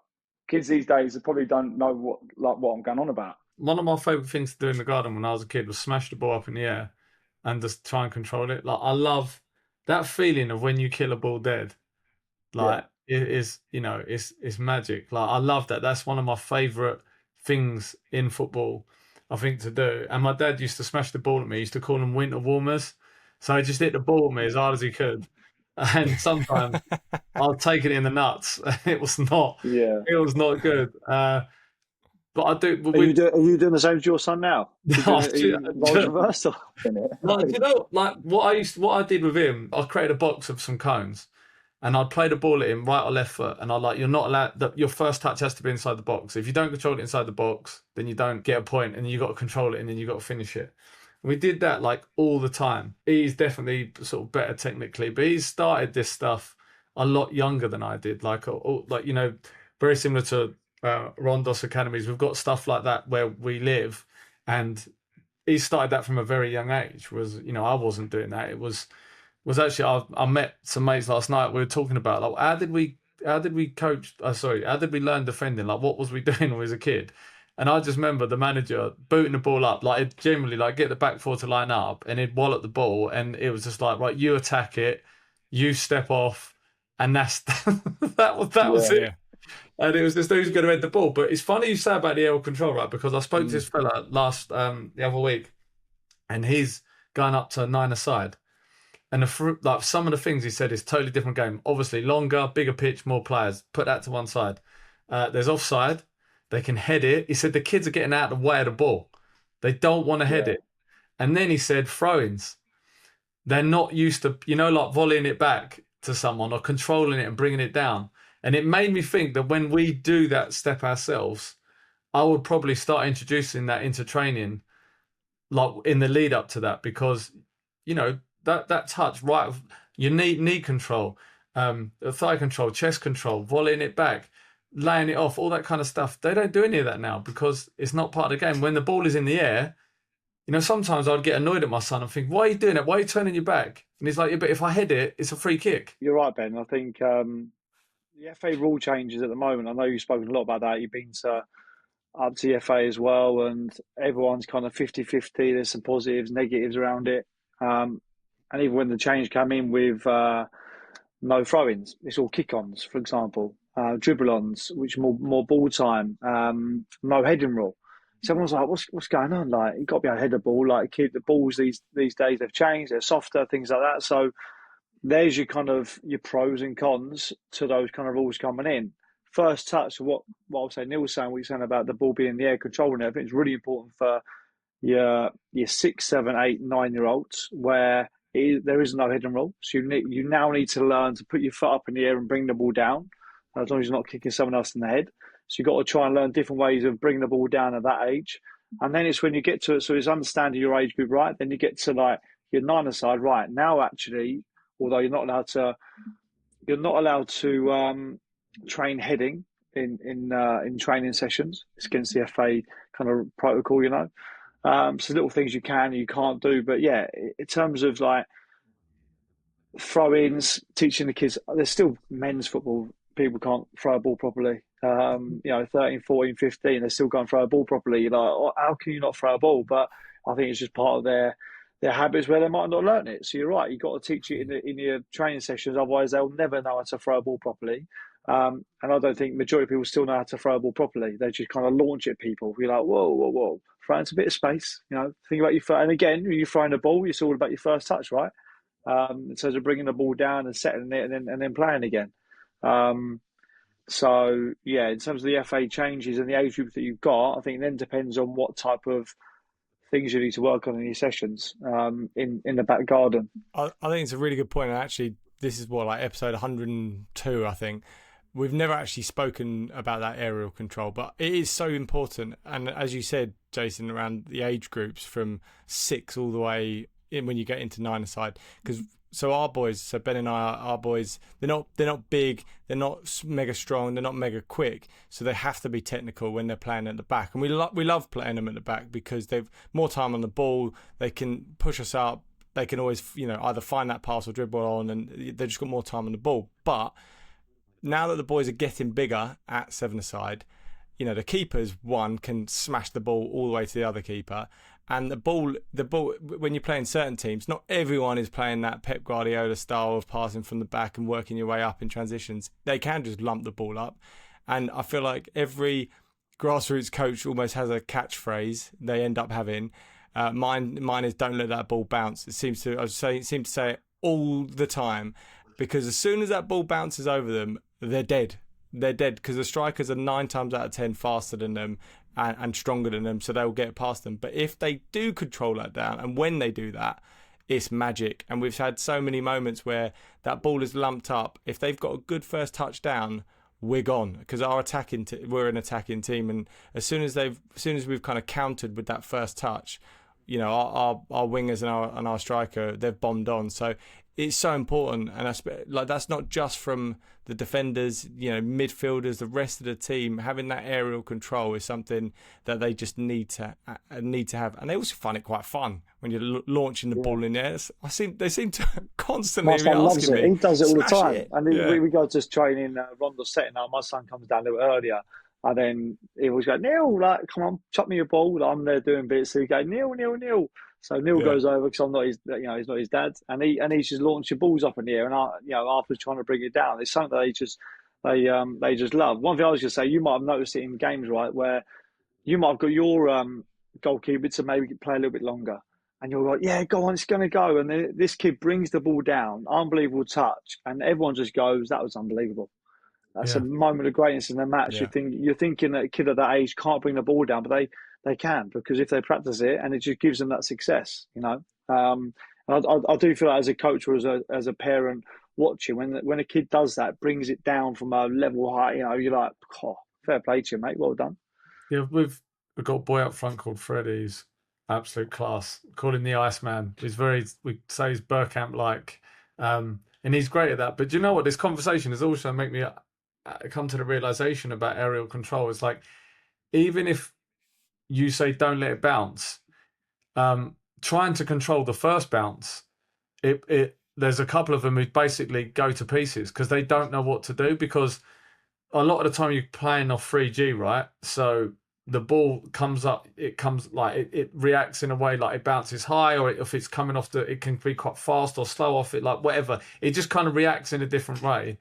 Kids these days probably don't know what I'm going on about. One of my favourite things to do in the garden when I was a kid was smash the ball up in the air and just try and control it. Like I love that feeling of when you kill a ball dead. Like it is, it's magic. Like I love that. That's one of my favourite things in football, I think, to do. And my dad used to smash the ball at me. He used to call them winter warmers. So he just hit the ball at me as hard as he could. And sometimes I'll take it in the nuts. It was not good. But I do. Are you doing the same to your son now? Roles reversed? Like what I did with him, I created a box of some cones, and I'd play the ball at him right or left foot, and you're not allowed. Your first touch has to be inside the box. If you don't control it inside the box, then you don't get a point, and you got to control it, and then you got to finish it. And we did that like all the time. He's definitely sort of better technically, but he's started this stuff a lot younger than I did. Very similar to Rondos Academies. We've got stuff like that where we live, and he started that from a very young age. I wasn't doing that. It was actually I met some mates last night. We were talking about like how did we learn defending? Like what was we doing when we was a kid? And I just remember the manager booting the ball up, like it generally like get the back four to line up, and he'd wallop the ball, and it was just like, right, you attack it, you step off, and that's that was it. And it was just who's going to head the ball. But it's funny you say about the aerial control, right? Because I spoke to this fella the other week, and he's going up to 9-a-side. And some of the things he said is totally different game. Obviously, longer, bigger pitch, more players. Put that to one side. There's offside. They can head it. He said the kids are getting out of the way of the ball. They don't want to head it. And then he said throw-ins. They're not used to, like volleying it back to someone or controlling it and bringing it down. And it made me think that when we do that step ourselves, I would probably start introducing that into training, like in the lead up to that, because, that touch, right? You need knee control, thigh control, chest control, volleying it back, laying it off, all that kind of stuff. They don't do any of that now because it's not part of the game. When the ball is in the air, sometimes I'd get annoyed at my son and think, why are you doing it? Why are you turning your back? And he's like, yeah, but if I head it, it's a free kick. You're right, Ben. I think the FA rule changes at the moment. I know you've spoken a lot about that. You've been to up to the FA as well, and everyone's kind of 50-50. There's some positives, negatives around it. And even when the change came in with no throw-ins, it's all kick-ons, for example, dribble-ons, which more ball time, no heading rule. So everyone's like, what's going on? Like, you've got to be able to head the ball. Like, the balls these days, they've changed, they're softer, things like that. So there's your kind of your pros and cons to those kind of rules coming in. First touch, what I'll say, Neil's saying, what he's saying about the ball being in the air, controlling it, I think it's really important for your 6, 7, 8, 9-year-olds where there is no hidden rule. So you now need to learn to put your foot up in the air and bring the ball down, as long as you're not kicking someone else in the head. So you've got to try and learn different ways of bringing the ball down at that age. And then it's when you get to it, so it's understanding your age group, right? Then you get to like your 9-a-side, right? Now actually, although you're not allowed to train heading in training sessions. It's against the FA kind of protocol, you know. So little things you can and you can't do, but yeah, in terms of like throw-ins, teaching the kids, there's still men's football. People can't throw a ball properly. 13, 14, 15, they still can't throw a ball properly. You're like, oh, how can you not throw a ball? But I think it's just part of their habits where they might not learn it. So you're right, you've got to teach it in your training sessions, otherwise they'll never know how to throw a ball properly. And I don't think majority of people still know how to throw a ball properly. They just kind of launch at people. You're like, whoa. Throw into a bit of space. You know, think about your and again, when you're throwing a ball, it's all about your first touch, right? In terms of bringing the ball down and settling it and then playing again. So yeah, in terms of the FA changes and the age group that you've got, I think it then depends on what type of things you need to work on in your sessions in the back garden. I think it's a really good point. And actually, this is like episode 102, I think. We've never actually spoken about that aerial control, but it is so important. And as you said, Jason, around the age groups from 6 all the way in when you get into 9-a-side, because so our boys, so Ben and I, our boys, they're not big, they're not mega strong, they're not mega quick, so they have to be technical when they're playing at the back. And we love playing them at the back because they've more time on the ball, they can push us up, they can always either find that pass or dribble on, and they've just got more time on the ball. But now that the boys are getting bigger at 7-a-side, the keepers, one, can smash the ball all the way to the other keeper. And the ball, when you're playing certain teams, not everyone is playing that Pep Guardiola style of passing from the back and working your way up in transitions. They can just lump the ball up. And I feel like every grassroots coach almost has a catchphrase they end up having. Mine is don't let that ball bounce. I seem to say it all the time, because as soon as that ball bounces over them, they're dead. They're dead because the strikers are 9 times out of 10 faster than them and stronger than them, so they'll get past them. But if they do control that down, and when they do that, it's magic. And we've had so many moments where that ball is lumped up. If they've got a good first touchdown, we're gone, because we're an attacking team, and as soon as we've kind of countered with that first touch, our wingers and our striker, they've bombed on. So it's so important, and that's not just from the defenders, midfielders, the rest of the team. Having that aerial control is something that they just need to have, and they also find it quite fun when you're launching the ball in there. They seem to constantly be asking me. He does it all the time, it. and we go to training Rondos setting. Now my son comes down a little earlier. And then he always go, Neil, like, come on, chop me your ball. I'm there doing bits. So he go, Neil. So Neil goes over because I'm not his, he's not his dad, and he's just launching balls up in the air, and after trying to bring it down, it's something that they just love. One thing I was going to say, you might have noticed it in games, right, where you might have got your goalkeeper to maybe play a little bit longer, and you're like, yeah, go on, it's going to go, and then this kid brings the ball down, unbelievable touch, and everyone just goes, that was unbelievable. That's a moment of greatness in the match. Yeah. You're thinking that a kid at that age can't bring the ball down, but they can, because if they practice it, and it just gives them that success, And I do feel like as a coach or as a parent watching, when a kid does that, brings it down from a level high, you're like, oh, fair play to you, mate, well done. Yeah, we've got a boy up front called Freddie. He's absolute class. Call him the Iceman. We say he's Burkamp-like, and he's great at that. But do you know what? This conversation has also made me come to the realization about aerial control. It's like, even if you say don't let it bounce, trying to control the first bounce, there's a couple of them who basically go to pieces because they don't know what to do, because a lot of the time you're playing off 3G, right? So the ball comes up, it reacts in a way like it bounces high, or if it's coming off it can be quite fast or slow off it, like whatever. It just kind of reacts in a different way.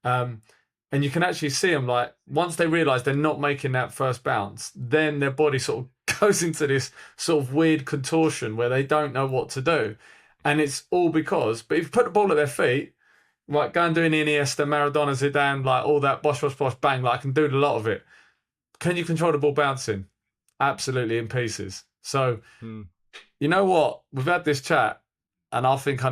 And you can actually see them, like, once they realize they're not making that first bounce, then their body sort of goes into this sort of weird contortion where they don't know what to do. And it's all because, but if you put the ball at their feet, like go and do an Iniesta, Maradona, Zidane, like all that bosh, bosh, bosh, bang, like I can do a lot of it. Can you control the ball bouncing? Absolutely, in pieces. So, you know what? We've had this chat, and I think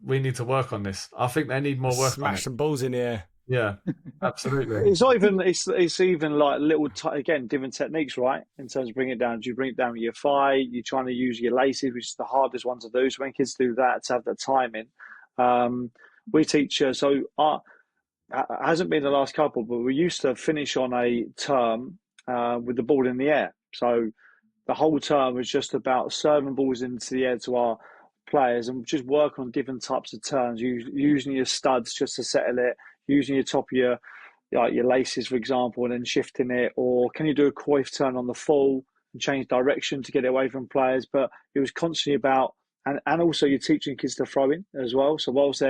we need to work on this. I think they need more work. Smash some balls in the air. Yeah, absolutely. It's not even. It's even like little again different techniques, right? In terms of bringing it down. Do you bring it down with your thigh? You're trying to use your laces, which is the hardest one to do. So when kids do that, to have that timing, we teach. So it hasn't been the last couple, but we used to finish on a term with the ball in the air. So the whole term was just about serving balls into the air to our players and just work on different types of turns, using your studs just to settle it, using your top of your laces, for example, and then shifting it. Or can you do a coif turn on the full and change direction to get it away from players? But it was constantly about, and also you're teaching kids to throw in as well. So whilst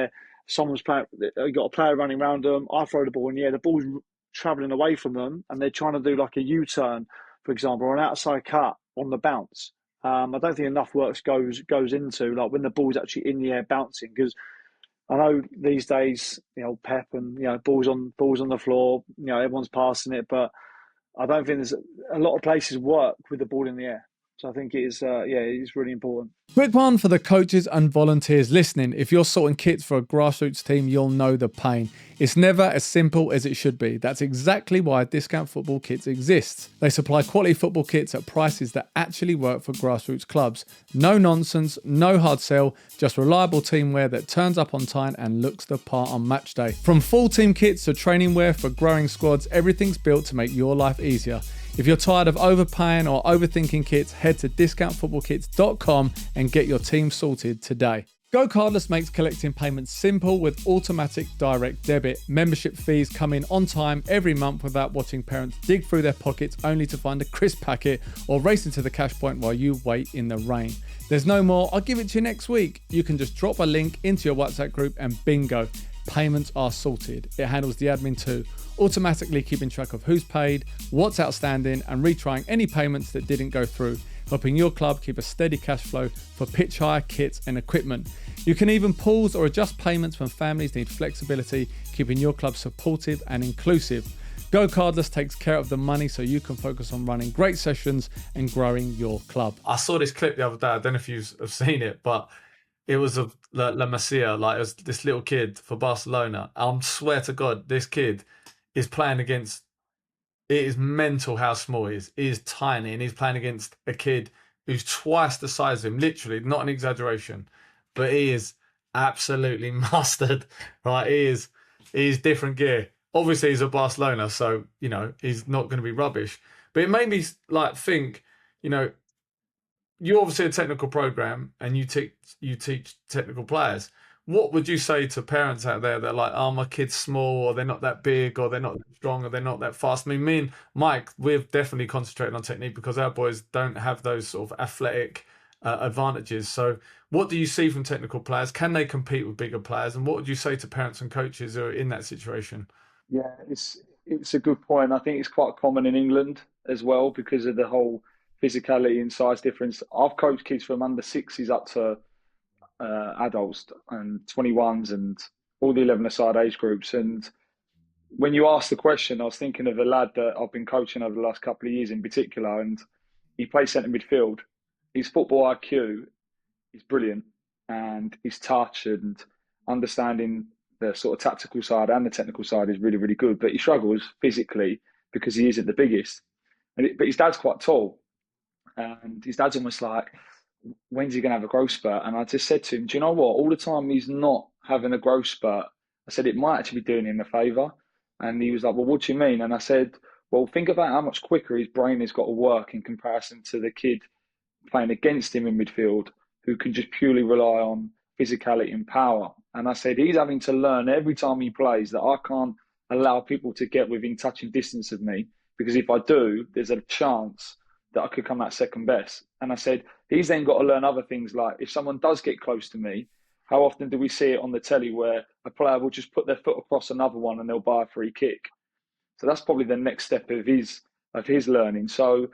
someone's playing, you got a player running around them, I throw the ball in the air, the ball's travelling away from them, and they're trying to do like a U-turn, for example, or an outside cut on the bounce. I don't think enough work goes into like when the ball's actually in the air bouncing, because I know these days, Pep and balls on the floor, everyone's passing it, but I don't think there's a lot of places work with the ball in the air. So I think it is, it's really important. Quick one for the coaches and volunteers listening. If you're sorting kits for a grassroots team, you'll know the pain. It's never as simple as it should be. That's exactly why Discount Football Kits exists. They supply quality football kits at prices that actually work for grassroots clubs. No nonsense, no hard sell, just reliable teamwear that turns up on time and looks the part on match day. From full team kits to training wear for growing squads, everything's built to make your life easier. If you're tired of overpaying or overthinking kits, head to discountfootballkits.com and get your team sorted today. Go Cardless makes collecting payments simple with automatic direct debit. Membership fees come in on time every month without watching parents dig through their pockets only to find a crisp packet or race into the cash point while you wait in the rain. There's no more, I'll give it to you next week. You can just drop a link into your WhatsApp group and bingo. Payments are sorted. It handles the admin too, automatically keeping track of who's paid, what's outstanding, and retrying any payments that didn't go through, helping your club keep a steady cash flow for pitch hire, kits, and equipment. You can even pause or adjust payments when families need flexibility, keeping your club supportive and inclusive. Go Cardless takes care of the money so you can focus on running great sessions and growing your club. I saw this clip the other day. I don't know if you've seen it, but it was of La Masia, like it was this little kid for Barcelona. I swear to God, this kid is playing against, it is mental how small he is. He is tiny, and he's playing against a kid who's twice the size of him, literally, not an exaggeration. But he is absolutely mustard, right? He is different gear. Obviously, he's a Barcelona, so, he's not going to be rubbish. But it made me like think, you're obviously a technical program and you teach technical players. What would you say to parents out there that are like, oh, my kid's small, or they're not that big, or they're not that strong, or they're not that fast? I mean, me and Mike, we've definitely concentrated on technique because our boys don't have those sort of athletic advantages. So what do you see from technical players? Can they compete with bigger players? And what would you say to parents and coaches who are in that situation? Yeah, it's a good point. I think it's quite common in England as well because of the whole physicality and size difference. I've coached kids from under 6s up to adults and 21s and all the 11-a-side age groups. And when you asked the question, I was thinking of a lad that I've been coaching over the last couple of years in particular, and he plays centre midfield. His football IQ is brilliant, and his touch and understanding the sort of tactical side and the technical side is really, really good. But he struggles physically because he isn't the biggest. But his dad's quite tall, and his dad's almost like, when's he going to have a growth spurt? And I just said to him, do you know what? All the time he's not having a growth spurt, I said, it might actually be doing him a favour. And he was like, well, what do you mean? And I said, well, think about how much quicker his brain has got to work in comparison to the kid playing against him in midfield who can just purely rely on physicality and power. And I said, he's having to learn every time he plays that I can't allow people to get within touching distance of me because if I do, there's a chance that I could come out second best. And I said, he's then got to learn other things, like if someone does get close to me, how often do we see it on the telly where a player will just put their foot across another one and they'll buy a free kick? So that's probably the next step of his learning. So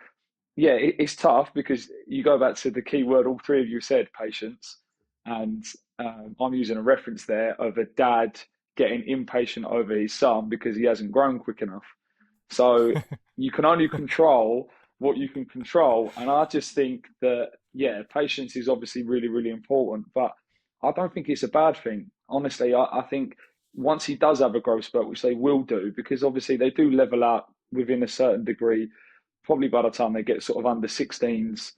yeah, it's tough because you go back to the key word all three of you said, patience. And I'm using a reference there of a dad getting impatient over his son because he hasn't grown quick enough. So you can only control what you can control. And I just think that, yeah, patience is obviously really, really important. But I don't think it's a bad thing. Honestly, I think once he does have a growth spurt, which they will do, because obviously they do level up within a certain degree, probably by the time they get sort of under 16s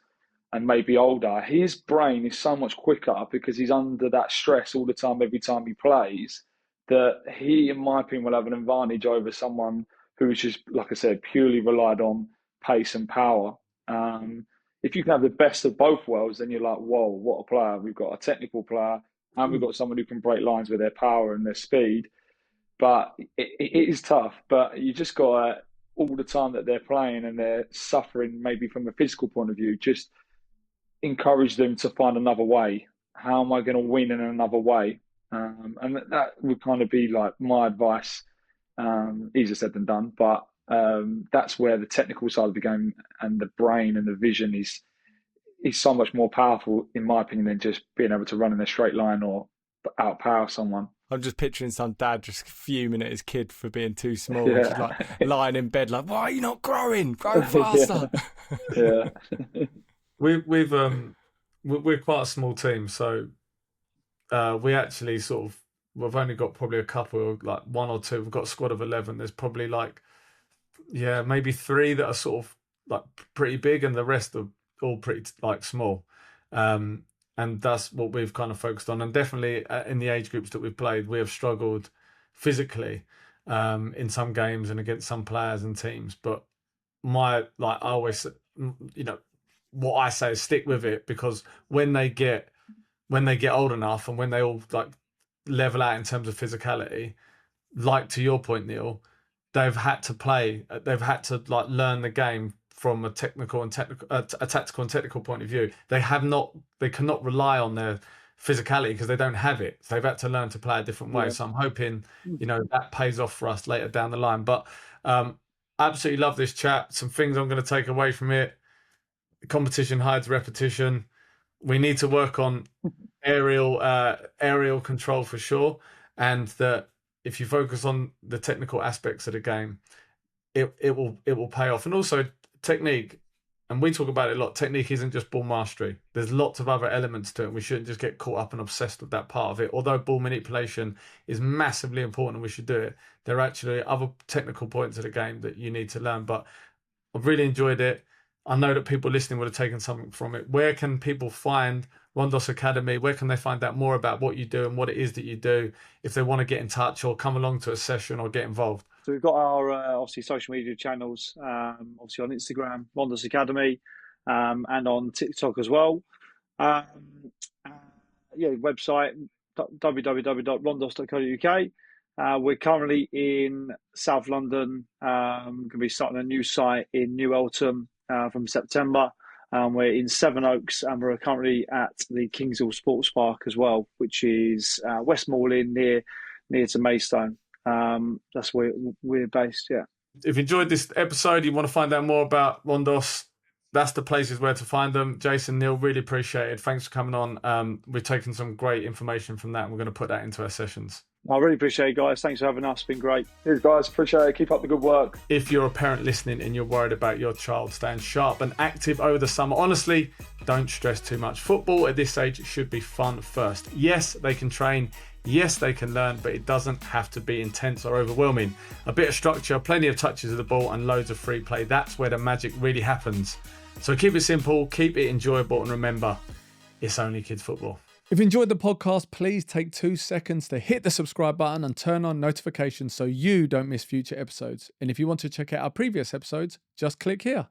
and maybe older, his brain is so much quicker because he's under that stress all the time, every time he plays, that he, in my opinion, will have an advantage over someone who is just, like I said, purely relied on pace and power. If you can have the best of both worlds, then you're like, whoa, what a player. We've got a technical player and we've got someone who can break lines with their power and their speed. But it is tough, but you just got to, all the time that they're playing and they're suffering, maybe from a physical point of view, just encourage them to find another way. How am I going to win in another way? And that would kind of be like my advice. Easier said than done, but that's where the technical side of the game and the brain and the vision is so much more powerful, in my opinion, than just being able to run in a straight line or outpower someone. I'm just picturing some dad just fuming at his kid for being too small, Yeah. just like lying in bed like, why are you not growing? Grow faster. Yeah. We're quite a small team, so we actually we've only got probably a couple, like one or two. We've got a squad of 11. There's probably maybe 3 that are sort of like pretty big, and the rest are all pretty like small. And that's what we've kind of focused on. And definitely in the age groups that we've played, we have struggled physically in some games and against some players and teams. But I always, what I say is stick with it, because when they get old enough and when they all like level out in terms of physicality, like to your point, Neil, they've had to like learn the game from a tactical and technical point of view. They cannot rely on their physicality because they don't have it. So they've had to learn to play a different way. Yeah. So I'm hoping, that pays off for us later down the line. But absolutely love this chat. Some things I'm going to take away from it. Competition hides repetition. We need to work on aerial control for sure. And that if you focus on the technical aspects of the game, it will pay off. And also technique, and we talk about it a lot, technique isn't just ball mastery. There's lots of other elements to it. We shouldn't just get caught up and obsessed with that part of it. Although ball manipulation is massively important and we should do it, there are actually other technical points of the game that you need to learn. But I've really enjoyed it. I know that people listening would have taken something from it. Where can people find Rondos Academy? Where can they find out more about what you do and what it is that you do if they want to get in touch or come along to a session or get involved? So we've got our obviously social media channels, obviously on Instagram, Rondos Academy, and on TikTok as well. Website www.rondos.co.uk. We're currently in South London. Going to be starting a new site in New Eltham from September. We're in Sevenoaks, and we're currently at the Kingshill Sports Park as well, which is Westmoreland near to Maidstone. That's where we're based. Yeah. If you enjoyed this episode, you want to find out more about Rondos, that's the places where to find them. Jason, Neil, really appreciate it. Thanks for coming on. We've taken some great information from that, and we're going to put that into our sessions. I really appreciate it, guys. Thanks for having us. It's been great. Cheers, guys. Appreciate it. Keep up the good work. If you're a parent listening and you're worried about your child staying sharp and active over the summer, honestly, don't stress too much. Football at this age should be fun first. Yes, they can train. Yes, they can learn, but it doesn't have to be intense or overwhelming. A bit of structure, plenty of touches of the ball, and loads of free play. That's where the magic really happens. So keep it simple, keep it enjoyable, and remember, it's only kids football. If you enjoyed the podcast, please take 2 seconds to hit the subscribe button and turn on notifications so you don't miss future episodes. And if you want to check out our previous episodes, just click here.